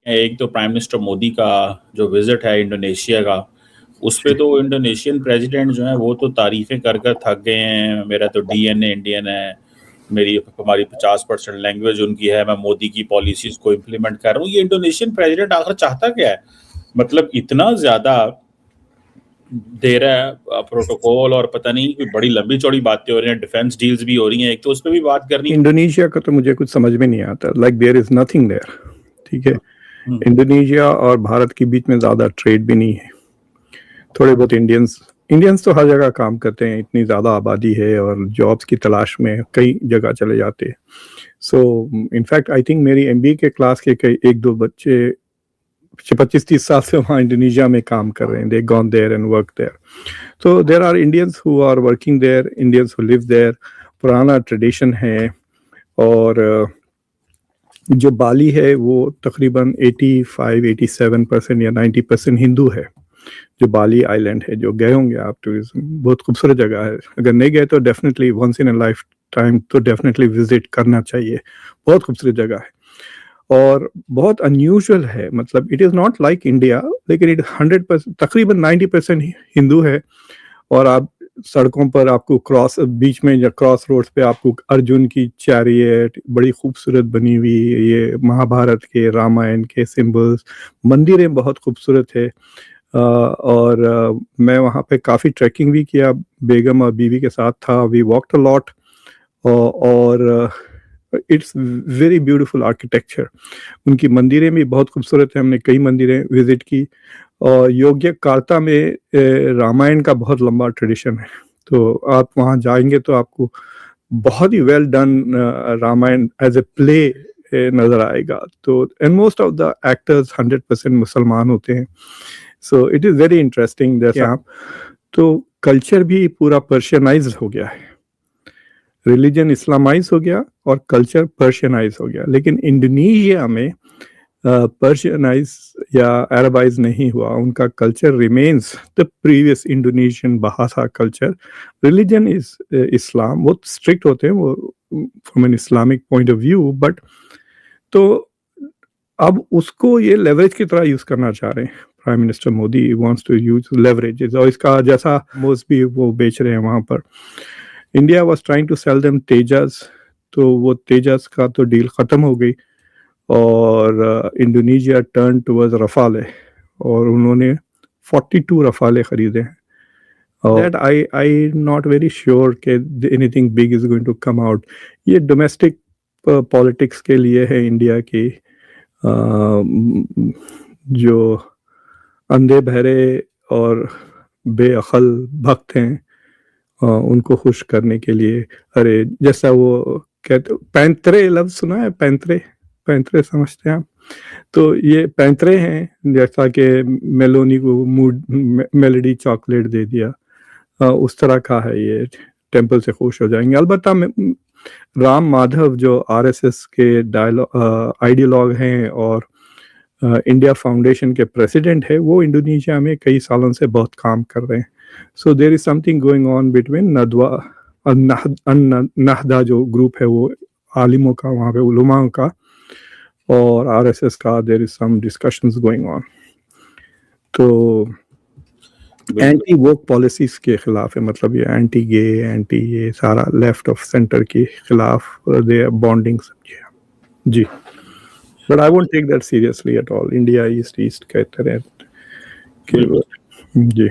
ایک تو prime minister Modi کا جو وزٹ ہے انڈونیشیا کا، اس پہ تو انڈونیشین پریزیڈنٹ جو ہیں وہ تو تعریفیں کر کر تھک گئے ہیں، میرا تو ڈی این اے انڈین ہے، ہماری 50% لینگویج ان کی ہے، میں مودی کی پالیسیز کو امپلیمنٹ کر رہا ہوں. یہ انڈونیشین پریزیڈنٹ آخر چاہتا کیا ہے؟ مطلب اتنا زیادہ دے رہا ہے پروٹوکول، اور پتہ نہیں کوئی بڑی لمبی چوڑی باتیں ہو رہی ہیں، ڈیفینس ڈیلز بھی ہو رہی ہیں، ایک تو اس پہ بھی بات کرنی. انڈونیشیا کا تو مجھے کچھ سمجھ میں نہیں آتا، like there is nothing there. ٹھیک ہے، انڈونیشیا اور بھارت کے بیچ میں زیادہ ٹریڈ بھی نہیں ہے. تھوڑے بہت انڈینس تو ہر جگہ کام کرتے ہیں، اتنی زیادہ آبادی ہے اور جابس کی تلاش میں کئی جگہ چلے جاتے ہیں. سو انفیکٹ آئی تھنک میری ایم بی اے کے کلاس کے ایک دو بچے 25-30 سال سے وہاں انڈونیشیا میں کام کر رہے ہیں. They gone there and work there. تو there are Indians who are working there, Indians who live there. پرانا ٹریڈیشن ہے. اور جو بالی ہے وہ تقریباً 85-87% یا 90% ہندو ہے. جو بالی آئی لینڈ ہے، جو گئے ہوں گے آپ ٹورزم، بہت خوبصورت جگہ ہے. اگر نہیں گئے تو definitely once in a life time تو ڈیفینیٹلی وزٹ کرنا چاہیے. بہت خوبصورت جگہ ہے اور بہت انیوژل ہے. مطلب it is not like India, لیکن 100% تقریباً 90% ہندو ہے. اور آپ سڑکوں پر آپ کو بیچ میں یا کراس روڈ پہ آپ کو ارجن کی چیریٹ بڑی خوبصورت بنی ہوئی، یہ مہا بھارت کے رامائن کے سمبلس. مندریں بہت خوبصورت ہے. اور میں وہاں پہ کافی ٹریکنگ بھی کیا، بیگم اور بیوی کے ساتھ تھا. وی واکڈ اے لاٹ. اور اٹس ویری بیوٹیفل آرکیٹیکچر. ان کی مندریں بھی بہت خوبصورت ہیں. ہم نے کئی مندریں وزٹ کی. اور یوگیہ کارتا میں رامائن کا بہت لمبا ٹریڈیشن ہے. تو آپ وہاں جائیں گے تو آپ کو بہت ہی well done Ramayan as a play نظر آئے گا. تو and most of the actors 100% مسلمان ہوتے ہیں. So it is very interesting. تو کلچر بھی پورا پرشینائز ہو گیا ہے. ریلیجن اسلامائز ہو گیا اور کلچر پرشینائز ہو گیا. لیکن انڈونیشیا میں پرشینائز یا عربائز نہیں ہوا. ان کا culture remains the previous Indonesian Bahasa culture. Religion is Islam. بہت اسٹرکٹ ہوتے ہیں وہ from an Islamic point of view. But تو اب اس کو یہ لیوریج کی طرح یوز کرنا چاہ رہے ہیں. Prime minister Modi wants to use leverage. اور اس کا جیسا موز بھی وہ بیچ رہے ہیں وہاں پر. India was trying to sell them Tejas. تو وہ تیجس کا تو ڈیل ختم ہو گئی اور انڈونیشیا ٹرن ٹورڈز رفالے اور انہوں نے 42 رفالے خریدے ہیں. That I not very sure کہ anything big is going to come out. یہ ڈومیسٹک پالیٹکس کے لیے ہے انڈیا کی. جو اندھے بہرے اور بے عقل بھکت ہیں ان کو خوش کرنے کے لیے. ارے جیسا وہ کہتے پینترے لفظ سنا ہے؟ پینترے سمجھتے ہیں آپ؟ تو یہ پینترے ہیں. جیسا کہ میلونی کو میلڈی چاکلیٹ دے دیا، اس طرح کا ہے. یہ ٹیمپل سے خوش ہو جائیں گے. البتہ رام مادھو جو RSS کے آئیڈیالوگ ہیں اور انڈیا فاؤنڈیشن کے پریزیڈنٹ ہے، وہ انڈونیشیا میں کئی سالوں سے بہت کام کر رہے ہیں. So there is something going on between نہدا جو گروپ ہے وہ عالموں کا، وہاں پہ علماء کا، اور RSS کا. دیر is some discussions going on. تو اینٹی ووک پالیسیز کے خلاف ہے. مطلب یہ اینٹی گے، اینٹی یہ سارا لیفٹ آف سینٹر کے خلاف دے آر بانڈنگ. جی but I won't take that seriously at all. India east کہتے رہے. جی